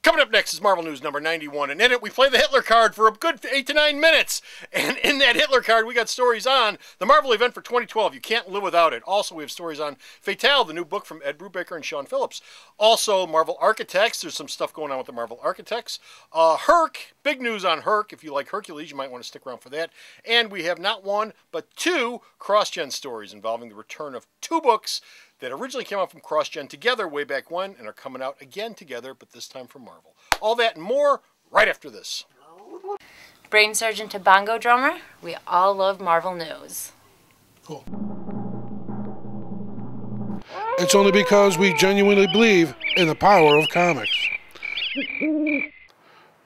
Coming up next is Marvel News number 91, and in it we play the Hitler card for a good 8 to 9 minutes. And in that Hitler card we got stories on the Marvel event for 2012. You can't live without it. Also, we have stories on Fatale, the new book from Ed Brubaker and Sean Phillips. Also, Marvel Architects. There's some stuff going on with the Marvel Architects. Herc, big news on Herc. If you like Hercules, you might want to stick around for that. And we have not one, but two cross-gen stories involving the return of two books that originally came out from CrossGen together way back when and are coming out again together, but this time from Marvel. All that and more right after this. Brain surgeon to bongo drummer, we all love Marvel News. Cool. It's only because we genuinely believe in the power of comics.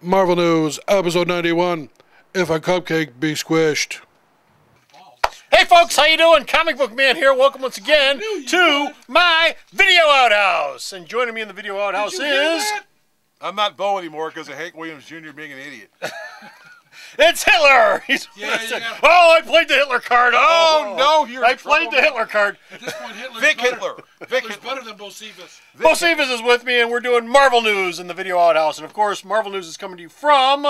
Marvel News, episode 91, If a Cupcake Be Squished. Hey folks, how you doing? Comic Book Man here. Welcome once again to my Video Outhouse. And joining me in the Video Outhouse is... I'm not Bo anymore because of Hank Williams Jr. being an idiot. It's Hitler! Oh, I played the Hitler card. Oh, no, you're I played the Hitler card. At this point, Hitler's better than Bocephus. Bocephus is with me, and we're doing Marvel News in the Video Outhouse. And of course, Marvel News is coming to you from...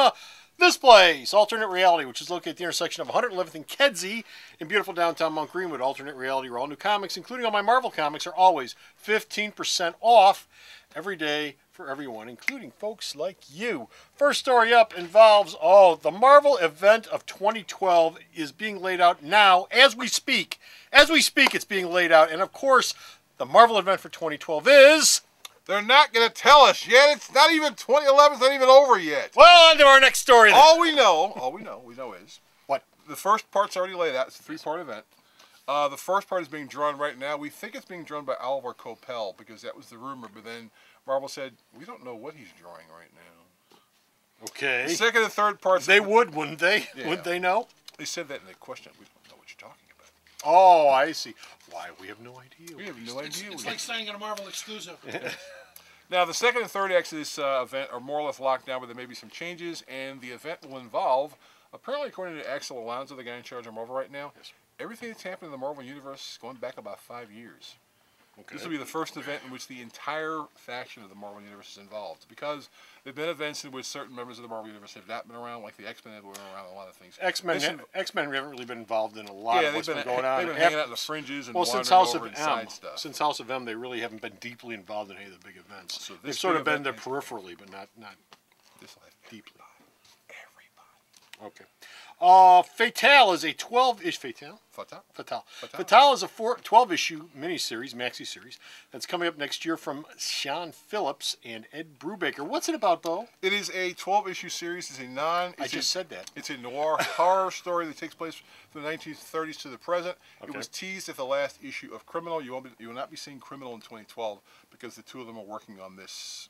this place, Alternate Reality, which is located at the intersection of 111th and Kedzie in beautiful downtown Mount Greenwood. Alternate Reality, where all new comics, including all my Marvel comics, are always 15% off every day for everyone, including folks like you. First story up involves, the Marvel event of 2012 is being laid out now as we speak. As we speak, it's being laid out. And of course, the Marvel event for 2012 is... They're not going to tell us yet. It's not even 2011. It's not even over yet. Well, on to our next story then. All we know is... What? The first part's already laid out. It's a three-part event. The first part is being drawn right now. We think it's being drawn by Oliver Coipel because that was the rumor. But then Marvel said, we don't know what he's drawing right now. Okay. The second and third parts... They would, wouldn't they? Yeah. Wouldn't they know? They said that in the question. We don't know what you're talking about. Oh, I see. Why? We have no idea. We have no idea. It's like saying in a Marvel exclusive. Now, the second and third acts of this event are more or less locked down, but there may be some changes, and the event will involve, apparently according to Axel Alonso, the guy in charge of Marvel right now, everything that's happened in the Marvel Universe is going back about 5 years. Okay. This will be the first event in which the entire faction of the Marvel Universe is involved, because there have been events in which certain members of the Marvel Universe have not been around, like the X-Men have been around a lot of things. X-Men haven't really been involved in a lot of what's been going on. They've been hanging out in the fringes and since House of M. Since House of M, they really haven't been deeply involved in any of the big events. So they've sort of been there peripherally, but not deeply. Everybody. Okay. Fatale is a 12-issue... Fatale is a 12-issue miniseries, maxi series, that's coming up next year from Sean Phillips and Ed Brubaker. What's it about, Bo? It is a 12-issue series. It's a I just said that. It's a noir horror story that takes place from the 1930s to the present. Okay. It was teased at the last issue of Criminal. You will not be seeing Criminal in 2012 because the two of them are working on this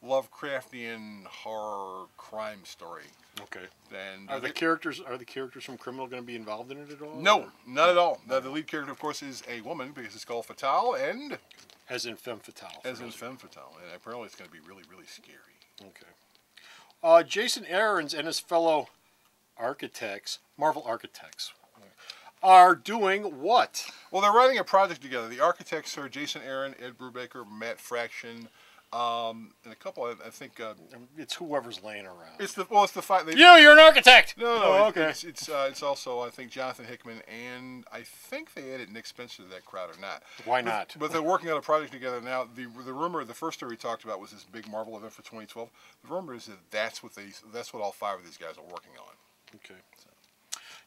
Lovecraftian horror crime story. Okay. And are the characters from Criminal going to be involved in it at all? No, not at all. The lead character, of course, is a woman because it's called Fatale, and as in femme fatale. As in femme fatale, and apparently it's going to be really, really scary. Okay. Jason Aaron's and his fellow architects, Marvel Architects, are doing what? Well, they're writing a project together. The architects are Jason Aaron, Ed Brubaker, Matt Fraction. And a couple, I think... it's whoever's laying around. It's the five... You're an architect! No, okay. It's also, I think, Jonathan Hickman, and I think they added Nick Spencer to that crowd or not. Why not? But they're working on a project together now. The rumor, the first story we talked about was this big Marvel event for 2012. The rumor is that that's what all five of these guys are working on. Okay. So.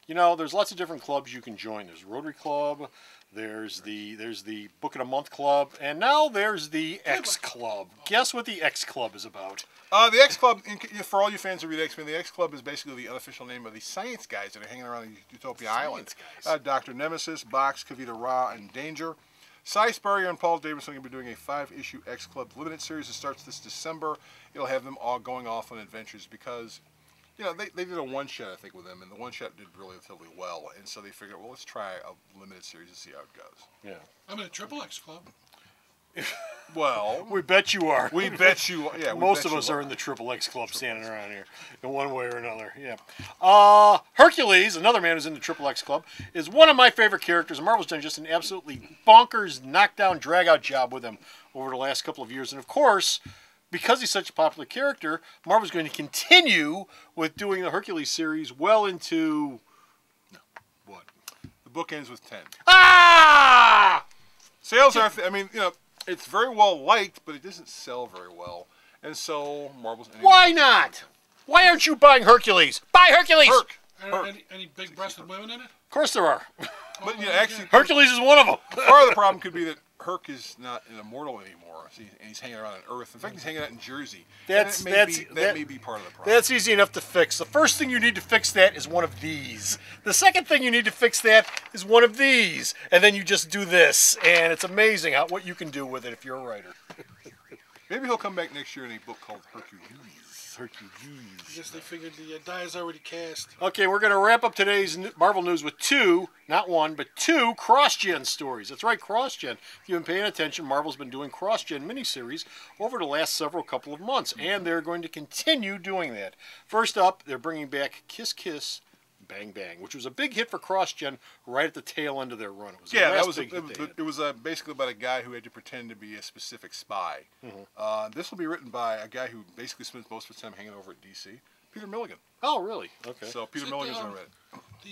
You know, there's lots of different clubs you can join. There's Rotary Club, there's the Book of the Month Club, and now there's the X Club. Guess what the X Club is about? The X Club, for all you fans who read X-Men, the X Club is basically the unofficial name of the science guys that are hanging around Utopia Island. Dr. Nemesis, Box, Kavita Ra, and Danger. Cy Spurrier and Paul Davidson are going to be doing a 5-issue X Club limited series that starts this December. It'll have them all going off on adventures because... You know, they did a one-shot, I think, with them, and the one-shot did relatively well. And so they figured, well, let's try a limited series and see how it goes. Yeah. I'm in a Triple X Club. Well... we bet you are. We bet you are. Yeah, most of us are in the Triple X Club standing around here in one way or another. Yeah. Hercules, another man who's in the Triple X Club, is one of my favorite characters. Marvel's done just an absolutely bonkers, knockdown, drag-out job with him over the last couple of years. And, of course... because he's such a popular character, Marvel's going to continue with doing the Hercules series well into... What? The book ends with 10. Ah! Sales are, I mean, you know, it's very well liked, but it doesn't sell very well. And so Marvel's... Why not? Why aren't you buying Hercules? Buy Hercules! Herc. Any big-breasted women in it? Of course there are. But, you know, actually, Hercules is one of them. part of the problem could be that Herc is not an immortal anymore. See, and he's hanging around on Earth. In fact, he's hanging out in Jersey. That may be part of the problem. That's easy enough to fix. The first thing you need to fix that is one of these. The second thing you need to fix that is one of these. And then you just do this. And it's amazing what you can do with it if you're a writer. Maybe he'll come back next year in a book called Hercules. I guess they figured the die is already cast. Okay, we're going to wrap up today's Marvel news with two, not one, but two cross-gen stories. That's right, cross-gen. If you've been paying attention, Marvel's been doing cross-gen miniseries over the last couple of months, and they're going to continue doing that. First up, they're bringing back Kiss Kiss Bang Bang, which was a big hit for cross-gen right at the tail end of their run. It was basically about a guy who had to pretend to be a specific spy. This will be written by a guy who basically spends most of his time hanging over at DC, Peter Milligan. Oh, really? Okay. So Peter Milligan's going to read it.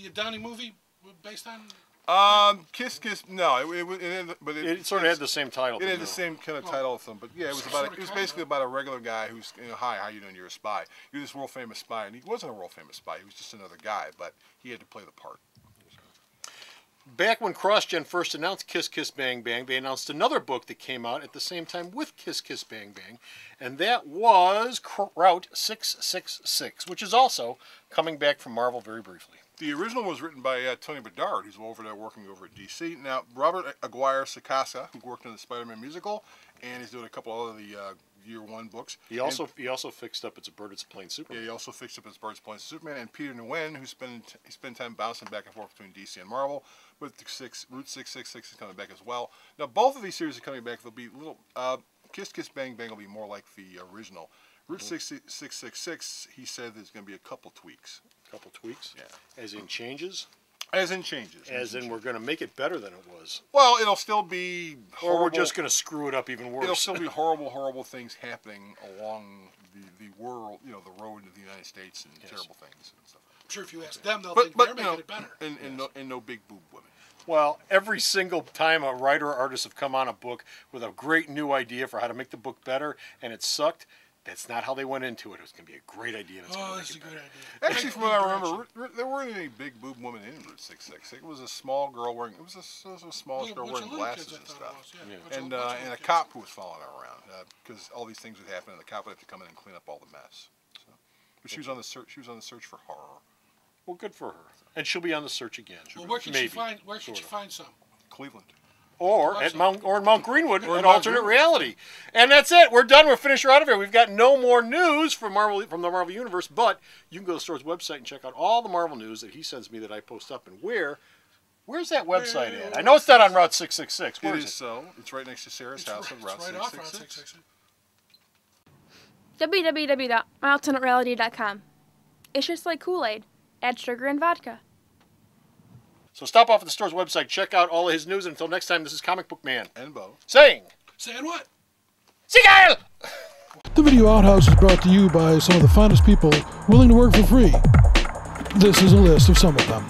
The Downey movie based on... Kiss Kiss. No, it sort of had the same title. It had the same kind of title, but yeah, it was basically about a regular guy who's, you know, hi, how you doing? You're a spy. You're this world famous spy, and he wasn't a world famous spy. He was just another guy, but he had to play the part. Back when CrossGen first announced Kiss Kiss Bang Bang, they announced another book that came out at the same time with Kiss Kiss Bang Bang, and that was Route 666, which is also coming back from Marvel very briefly. The original was written by Tony Bedard, who's over there working over at DC. Now, Robert Aguirre-Sacasa, who worked on the Spider-Man musical, and he's doing a couple other Year One books. He also fixed up It's a Bird, It's a Plane Superman. Yeah, he also fixed up It's a Bird, It's a Plane Superman. And Peter Nguyen, who spent time bouncing back and forth between DC and Marvel, with Route 666 is coming back as well. Now, both of these series are coming back. They'll be little. Kiss Kiss Bang Bang will be more like the original. Route 666, he said there's going to be a couple tweaks. Couple tweaks? Yeah. As in changes? As in changes. As in we're going to make it better than it was. Well, it'll still be horrible. Or we're just going to screw it up even worse. It'll still be horrible, horrible things happening along the world, you know, the road into the United States and terrible things and stuff. I'm sure if you ask them, they'll think they're making it better. And no big boob women. Well, every single time a writer or artist have come on a book with a great new idea for how to make the book better, and it sucked, that's not how they went into it. It was going to be a great idea. And it's that's a good idea. Actually, from what I remember, there weren't any big boob women in Route 666. It was a small girl wearing. It was a small girl wearing glasses and stuff, and a cop who was following her around because all these things would happen, and the cop would have to come in and clean up all the mess. So, but she was on the search. She was on the search for horror. Well, good for her, and she'll be on the search again. Well, where should she find? Where should she find some? Cleveland. Or at Mount Greenwood, an alternate reality. And that's it. We're done. We're finished. We're out of here. We've got no more news from the Marvel Universe, but you can go to the store's website and check out all the Marvel news that he sends me that I post up. And where's that website at? I know it's not on Route 666. Where is it? So. It's right next to Sarah's house on Route 666. www.myalternatereality.com. It's just like Kool-Aid. Add sugar and vodka. So stop off at the store's website, check out all of his news, and until next time, this is Comic Book Man. And Bo. Saying what? Seagull! The Video Outhouse is brought to you by some of the finest people willing to work for free. This is a list of some of them.